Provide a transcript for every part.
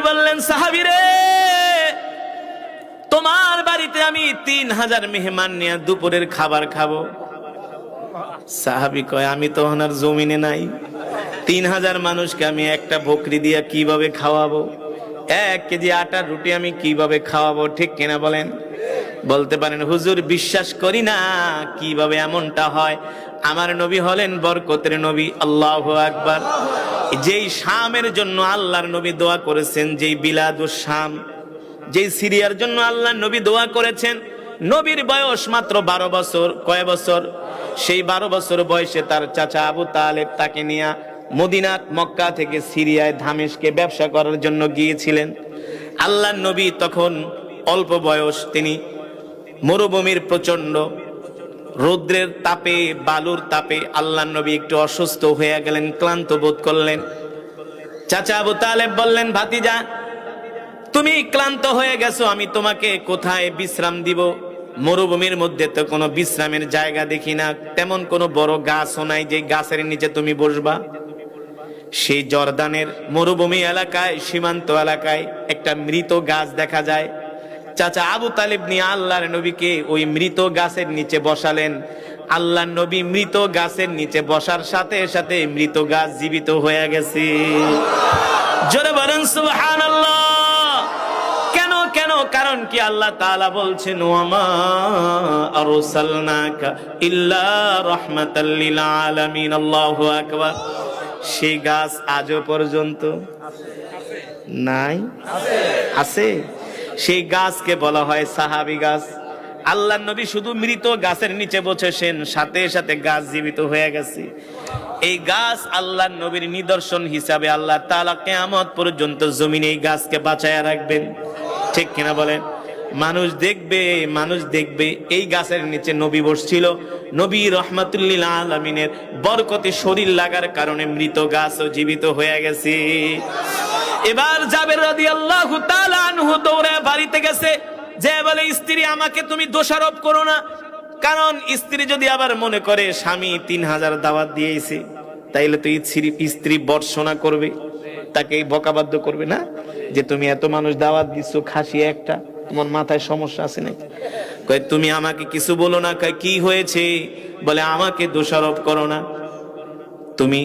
বললেন, সাহাবীরে, তোমার বাড়িতে আমি 3000 মেহমান নিয়ে দুপুরের খাবার খাবো। সাহাবী কয়, আমি তো ওনার জমিনে নাই, 3000 মানুষকে আমি একটা বকরি দিয়ে কিভাবে খাওয়াবো? 1 কেজি আটার রুটি আমি কিভাবে খাওয়াবো? ঠিক কিনা বলেন? বলতে পারেন, হুজুর বিশ্বাস করি না, কিভাবে এমনটা হয়? আমার নবী হলেন বরকতের নবী। আল্লাহু আকবার। যেই শামের জন্য আল্লাহর নবী দোয়া করেছেন, যেই বিলাদুস শাম, যেই সিরিয়ার জন্য আল্লাহর নবী দোয়া করেছেন, নবীর বয়স মাত্র 12 বছর। কয় বছর? সেই 12 বছর বয়সে তার চাচা আবু তালেব তাকে নিয়ে মদিনা মক্কা থেকে সিরিয়ায় দামেস্কে ব্যবসা করার জন্য গিয়েছিলেন। আল্লাহর নবী তখন অল্প বয়স, তিনি মরুভূমির প্রচন্ড রৌদ্রের তাপে, বালুর তাপে আল্লাহর নবী একটু অসুস্থ হয়ে গেলেন, ক্লান্ত বোধ করলেন। চাচা আবু তালেব বললেন, ভাতিজা, তুমি ক্লান্ত হয়ে গেছো, আমি তোমাকে কোথায় বিশ্রাম দিব? মরুভূমির মধ্যে তো কোনো বিশ্রামের জায়গা দেখি না, তেমন কোনো বড় গাছও নাই যে গাছের নিচে তুমি বসবা। সেই জর্দানের মরুভূমি এলাকায়, সীমান্ত এলাকায় একটা মৃত গাছ দেখা যায়। চাচা আবু তালেব নিয়ে আল্লাহর নবীকে ওই মৃত গাছের নিচে বসালেন। আল্লাহর নবী মৃত গাছের নিচে বসার সাথে সাথে মৃত গাছ জীবিত হয়ে গেছে। জোরে বলেন সুবহানাল্লাহ। কেন কেন? কারণ কি? আল্লাহ তাআলা বলছেন, ওয়ামা আরসালনাকা ইল্লা রাহমাতাল লিল আলামিন। আল্লাহু আকবার। সেই গাছ আজও পর্যন্ত নাই, আছে। সেই গাছকে বলা হয় সাহাবী গাছ। আল্লাহর নবী শুধু মৃত গাছের নিচে বসেছেন, সাথে সাথে গাছ জীবিত হয়ে গেছে। এই গাছ আল্লাহর নবীর নিদর্শন হিসাবে আল্লাহ তাআলা কিয়ামত পর্যন্ত জমিনে এই গাছকে বাঁচায়া রাখবেন। ঠিক কিনা বলেন? মানুষ দেখবে, মানুষ দেখবে এই গাছের নিচে নবী বসছিল। নবী রাহমাতুল লিল আলামিনের বরকতে শরীর লাগার কারণে মৃত গাছও জীবিত হয়ে গেছে। এবার জাবের রাদিয়াল্লাহু তাআলা আনহু দৌড়ে বাড়িতে গেছে, যে বলে, স্ত্রী, আমাকে তুমি দোষারোপ করো না। কারণ স্ত্রী যদি আবার মনে করে স্বামী 3000 দাওয়াত দিয়েছে, তাইলে তো স্ত্রী বর্ষনা করবে, তাকে বকাবাদ্য করবে না, যে তুমি এত মানুষ দাওয়াত দিচ্ছ, খাসি একটা, তোমার মাথায় সমস্যা আছে নাকি? কয়, তুমি আমাকে কিছু বলো না। কয়, কি হয়েছে? বলে, আমাকে দোষারোপ করো না। তুমি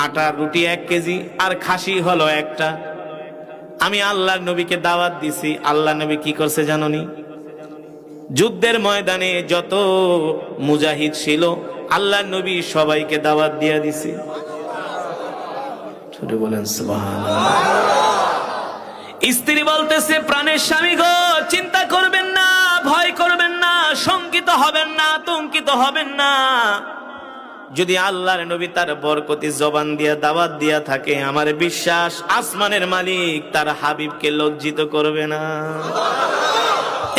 আটার রুটি 1 কেজি আর খাসি হলো একটা। আমি আল্লাহর নবীকে দাওয়াত দিছি। আল্লাহর নবী কি করছে জানোনি? যুদ্ধের ময়দানে যত মুজাহিদ ছিল, আল্লাহর নবী সবাইকে দাওয়াত দিয়ে দিছে। ছোট বলেন সুবহানাল্লাহ। স্ত্রী বলতেছে, প্রাণের স্বামী গো, চিন্তা করবেন না, ভয় করবেন না, শঙ্কিত হবেন না, আতঙ্কিত হবেন না। যদি আল্লাহর নবী তার বরকতি জবান দিয়া দাওয়াত দিয়া থাকে, আমার বিশ্বাস আসমানের মালিক তার হাবিবকে লজ্জিত করবে না।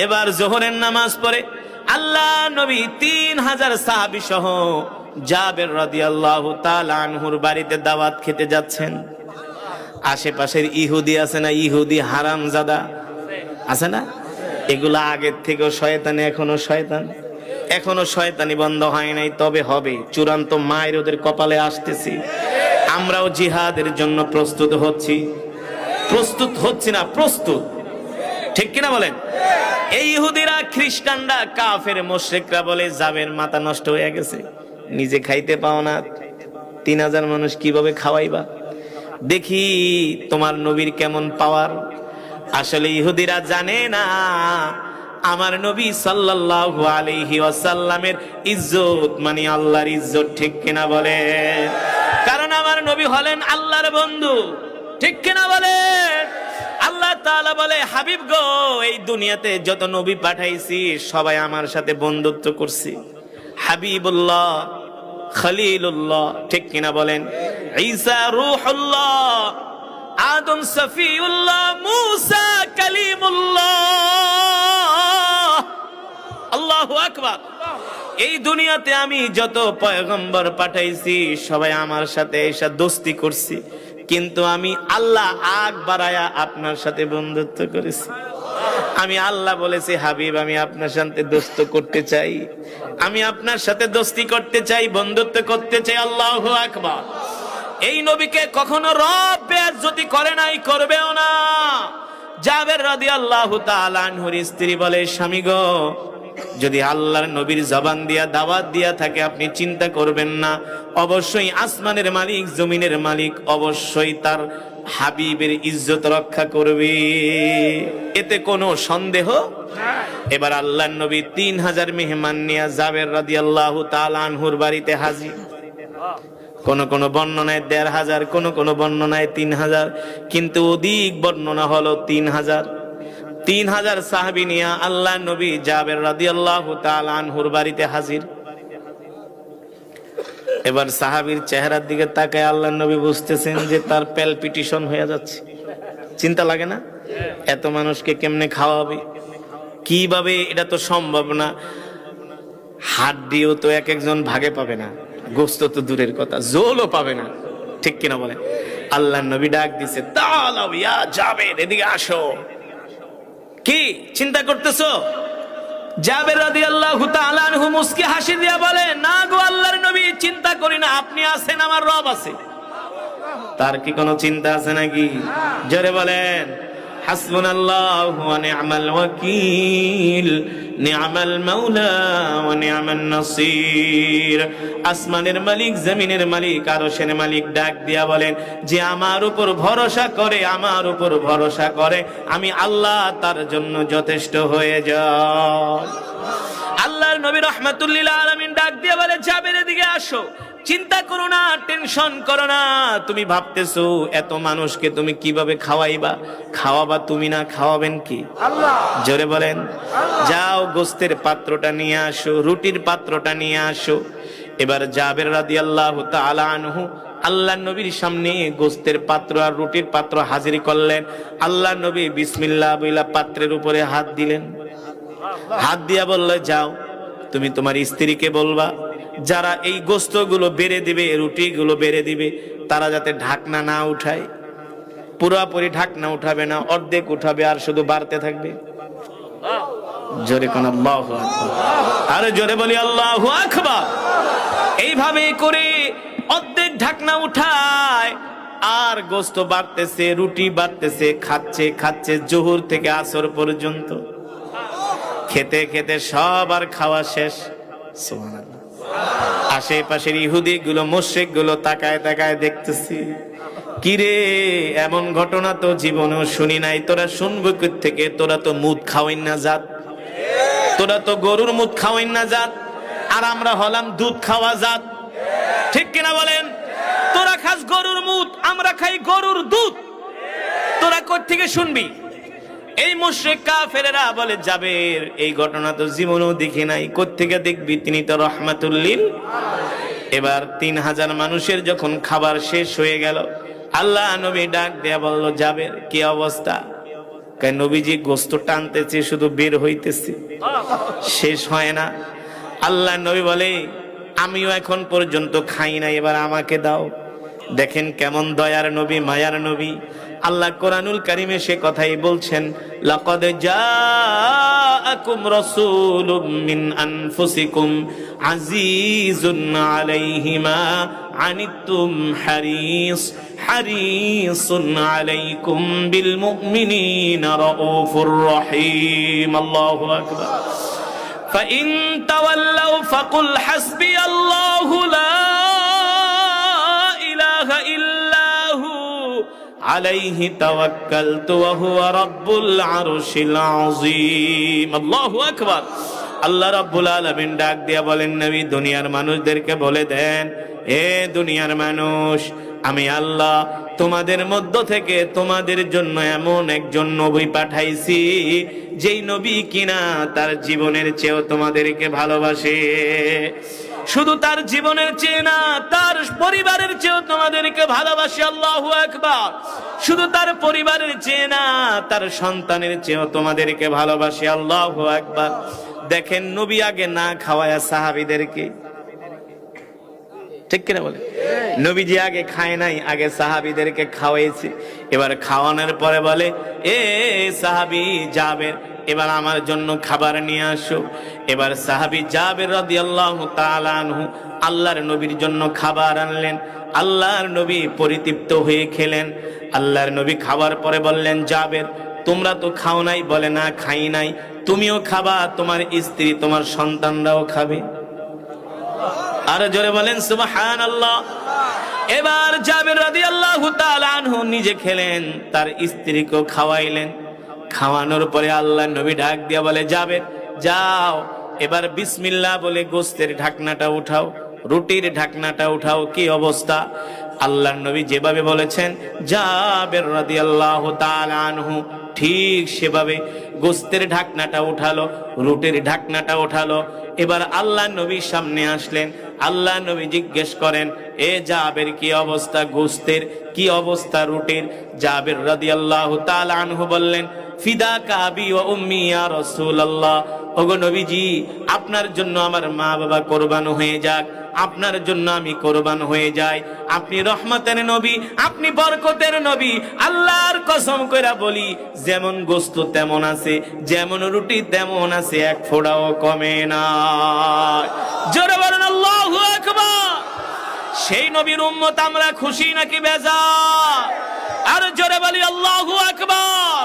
এবার জোহরের নামাজ পড়ে আল্লাহ নবী 3000 সাহাবী সহ জাবের রাদিয়াল্লাহু তাআলা আনহুর বাড়িতে দাওয়াত খেতে যাচ্ছেন। আশেপাশের ইহুদি আছে না, ইহুদি হারামজাদা আছে না, এগুলা আগের থেকেও শয়তান, এখনো শয়তান, এখনো শয়তানি বন্ধ হয় নাই, তবে হবে। চূড়ান্ত মায়ের ওদের কপালে আসতেছি। আমরাও জিহাদের জন্য প্রস্তুত হচ্ছি, প্রস্তুত হচ্ছি না, প্রস্তুত। ঠিক কিনা বলেন? এই ইহুদিরা, খ্রিস্টানরা, কাফের মুশরিকরা বলে, যাবের মাথা নষ্ট হয়ে গেছে, নিজে খাইতে পাও না, 3000 মানুষ কিভাবে খাওয়াইবা? দেখি তোমার নবীর কেমন পাওয়ার। আসলে ইহুদিরা জানে না আমার নবী সাল্লাল্লাহু আলাইহি ওয়াসাল্লামের ইজ্জত মানে আল্লাহর ইজ্জত। ঠিক কিনা বলে? কারণ আমার নবী হলেন আল্লাহর বন্ধু। ঠিক কিনা বলে? আল্লাহ তাআলা বলে, হাবিব গো, এই দুনিয়াতে যত নবী পাঠাইছি সবাই আমার সাথে বন্ধুত্ব করছে। হাবিবুল্লাহ, খলিলুল্লাহ, ঠিক কিনা বলেন? ঈসা রূহুল্লাহ, আদম সফিউল্লাহ, মূসা কালিমুল্লাহ। আল্লাহু আকবার। এই দুনিয়াতে আমি যত পয়গম্বর পাঠাইছি সবাই আমার সাথে এসে দোস্তি করছি, কিন্তু আমি আল্লাহ আগ বাড়ায়া আপনার সাথে বন্ধুত্ব করেছি। আমি আল্লাহ বলেছি, হাবিব, আমি আপনার সাথে দোস্ত করতে চাই, আমি আপনার সাথে দোস্তি করতে চাই, বন্ধুত্ব করতে চাই। আল্লাহু আকবার। এই নবীকে কখনো রব বেইজ্জতি করে নাই, করবেও না। জাবের রাদিয়াল্লাহু তাআলা আনহুর স্ত্রী বলে, স্বামী গো, যদি আল্লাহর নবীর জবান দিয়া দাওয়াত দিয়া থাকে আপনি চিন্তা করবেন না, অবশ্যই আসমানের মালিক জমিনের মালিক অবশ্যই তার হাবিবের ইজ্জত রক্ষা করবে, এতে কোনো সন্দেহ। এবার আল্লাহর নবী 3000 মেহমান নিয়ে জাবের রাদিয়াল্লাহু তাআলা আনহুর বাড়িতে হাজির। কোন কোন বর্ণনায় 1500, কোন কোন বর্ণনায় 3000, কিন্তু অধিক বর্ণনা হলো 3000। 3000 সাহাবী নিয়ে আল্লাহর নবী জাবের রাদিয়াল্লাহু তাআলা আনহুর বাড়িতে হাজির। এবার সাহাবীর চেহারার দিকে তাকায় আল্লাহর নবী বুঝতেছেন যে তার প্যালপিটেশন হয়ে যাচ্ছে। চিন্তা লাগে না? এত মানুষকে কেমনে খাওয়াবে, কিভাবে? এটা তো সম্ভব না। হাড্ডিও তো এক একজন ভাগে পাবে না, গোস্ত তো দূরের কথা, জোলও পাবে না, ঠিক কিনা বলে? আল্লাহর নবী ডাক দিছে, তাআলাও ইয়া জাবের, এদিকে আসো। কি চিন্তা করতেছো? জাবের রাদিয়াল্লাহু তাআলা আনহু মুস্কি হাসি দিয়া বলে, না গো আল্লাহর নবী, চিন্তা করি না, আপনি আছেন, আমার রব আছে। তার কি কোনো চিন্তা আছে নাকি? জোরে বলেন, হাসবুনাল্লাহু ওয়া নি'মাল ওয়াকিল, নি'মাল মাওলা ওয়া নি'মান নাসির। আসমানের মালিক জমিনের মালিক আরশের মালিক ডাক দিয়া বলেন যে আমার উপর ভরসা করে, আমার উপর ভরসা করে, আমি আল্লাহ তার জন্য যথেষ্ট হয়ে যায়। আল্লাহর নবী রাহমাতুল লিল আলামিন ডাক দিয়া বলে, জাবের এদিকে আসো, চিন্তা করো না, টেনশন করো না। তুমি ভাবতেছো এত মানুষকে তুমি কিভাবে খাওয়াইবা? খাওয়াবা তুমি না, খাওয়াবেন কি? আল্লাহ। জোরে বলেন, যাও গোস্তের পাত্রটা নিয়ে আসো, রুটির পাত্রটা নিয়ে আসো। এবার জাবের রাদিয়াল্লাহু তাআলা আনহু আল্লাহর নবীর সামনে গোস্তের পাত্র আর রুটির পাত্র হাজির করলেন। আল্লাহর নবী বিসমিল্লাহ বইলা পাত্রের উপরে হাত দিলেন। হাত দিয়া বলল, যাও তুমি তোমার স্ত্রীকে বলবা যারা এই গোস্তগুলো বেড়ে দিবে, রুটিগুলো বেড়ে দিবে, তারা যাতে ঢাকনা না উঠায়। পুরোপুরি ঢাকনা উঠাবে না, অর্ধেক উঠাবে, আর শুধু বাড়তে থাকবে। জোরে কোন আল্লাহু আকবার, আরে জোরে বলি আল্লাহু আকবার। এইভাবে করে অর্ধেক ঢাকনা উঠায়, আর গোস্ত বাড়তেছে, রুটি বাড়তেছে, খাচ্ছে খাচ্ছে জোহর থেকে আসর পর্যন্ত। খেতে খেতে সবার খাওয়া শেষ। সুবহানাল্লাহ। আশেপাশের ইহুদি গুলো, মুশরিক গুলো তাকায় তাকায় দেখতেছি, কিরে এমন ঘটনা তো জীবনেও শুনি নাই। তোরা শুনবো কই থেকে? তোরা তো মুদ খাওয়াইন না জাত, তোরা তো গরুর মুদ খাওয়াইন না জাত, আর আমরা হলাম দুধ খাওয়া জাত, ঠিক কিনা বলেন? তোরা খাস গরুর মুদ, আমরা খাই গরুর দুধ, তোরা কই থেকে শুনবি? এই মুশরিক কাফেরেরা বলে, জাবের এই ঘটনা তো জীবনেও দেখি নাই। কোত্থেকে দেখবি? তিনি তো রাহমাতুল লিল। এবার 3000 মানুষের যখন খাবার শেষ হয়ে গেল, আল্লাহ নবী ডাক দেয়া বলল, জাবের কি অবস্থা? কয়, নবীজি গোস্ত টানতেছে, শুধু বের হইতেছে, শেষ হয় না। আল্লাহ নবী বলে, আমিও এখন পর্যন্ত খাই না, এবার আমাকে দাও। দেখেন কেমন দয়ার নবী, মায়ার নবী। আল্লাহ কোরআনুল কারীমে সে কথাই বলছেন, লাকাদ জাআকুম রাসূলুম মিন আনফুসিকুম আজিজুন আলাইহি মা আনিতুম হারিসুন আলাইকুম বিল মুমিনিনা রাউফুর রহিম। আল্লাহু আকবার। ফাইন তাওয়াল্লাউ ফাকুল হাসবিয়াল্লাহু লা ইলাহা ইল্লাহু আলাইহি তাওয়াক্কালতু ওয়া হুয়া রাব্বুল আরশিল আযীম। আল্লাহু আকবার। আল্লাহ রাব্বুল আলামিন ডাক দিয়া বলেন, নবী দুনিয়ার মানুষদেরকে বলে দেন, হে দুনিয়ার মানুষ, আমি আল্লাহ তোমাদের মধ্য থেকে তোমাদের জন্য এমন একজন নবী পাঠাইছি, যেই নবী কিনা তার জীবনের চেয়েও তোমাদেরকে ভালোবাসে। শুধু তার জীবনের চেয়ে না, তার পরিবারের চেয়েও তোমাদেরকে ভালোবাসে। আল্লাহু আকবার। শুধু তার পরিবারের চেয়ে না, তার সন্তানের চেয়েও তোমাদেরকে ভালোবাসে। আল্লাহু আকবার। দেখেন নবী আগে না খাওয়ায়া সাহাবীদেরকে, ঠিক কিনা বলে? নবীজি আগে খায় নাই, আগে সাহাবীদেরকে খাওয়াইছে। এবার খাওয়ানোর পরে বলে, এ সাহাবী জাবের, এবার আমার জন্য খাবার নিয়ে আসো। এবার সাহাবী জাবের রাদিয়াল্লাহু তাআলা আনহু আল্লাহর নবীর জন্য খাবার আনলেন। আল্লাহর নবী পরিতৃপ্ত হয়ে খেলেন। আল্লাহর নবী খাবার পরে বললেন, জাবের তোমরা তো খাও নাই? বলে, না খাই নাই। তুমিও খাবা, তোমার স্ত্রী তোমার সন্তানরাও খাবে। আর জোরে বলেন সুবহানাল্লাহ। এবার জাবের রাদিয়াল্লাহু তাআলা আনহু নিজে খেলেন, তার স্ত্রীকেও খাওয়াইলেন। খাওয়ানোর পরে আল্লাহর নবী ডাক দিয়া বলে, জাবের যাও, এবার বিসমিল্লাহ বলে গোস্তের ঢাকনাটা উঠাও, রুটির ঢাকনাটা উঠাও। কি অবস্থা! আল্লাহর নবী যেভাবে বলেছেন, জাবের রাদিয়াল্লাহু তাআলা আনহু ঠিক সেভাবে গোস্তের ঢাকনাটা উঠালো, রুটির ঢাকনাটা উঠালো। এবার আল্লাহর নবীর সামনে আসলেন। আল্লাহর নবী জিজ্ঞেস করেন, এ জাবের কি অবস্থা গোস্তের, কি অবস্থা রুটির? জাবের রাদিয়াল্লাহু তাআলা আনহু বললেন, ফিদাকা আবি ওয়া উম্মি ইয়া রাসূলুল্লাহ। ওগো নবীজি, আপনার জন্য আমার মা বাবা কোরবান হয়ে যাক, আপনার জন্য আমি কোরবান হয়ে যাই। আপনি রহমতের নবী, আপনি বরকতের নবী। আল্লাহর কসম কইরা বলি, যেমন গোস্ত তেমন আছে, যেমন রুটি তেমন আছে, এক ফোঁটাও কমে না। জোরে বলেন আল্লাহু আকবার। সেই নবীর উম্মত আমরা খুশি নাকি বেজার? আর জোরে বলি আল্লাহু আকবার।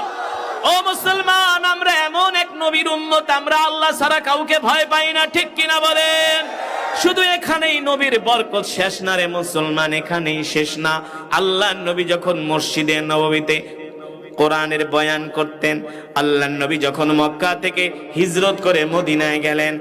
ও মুসলমান, আমরা এমন এক নবীর উম্মত, আমরা আল্লাহ ছাড়া কাউকে ভয় পাই না, ঠিক কিনা বলেন? শুধু এখানেই নবীর বরকত শেষ না রে মুসলমান, এখানেই শেষ না। আল্লাহর নবী যখন মসজিদে নববীতে কোরআনের বয়ান করতেন, আল্লাহর নবী যখন মক্কা থেকে হিজরত করে মদিনায় গেলেন,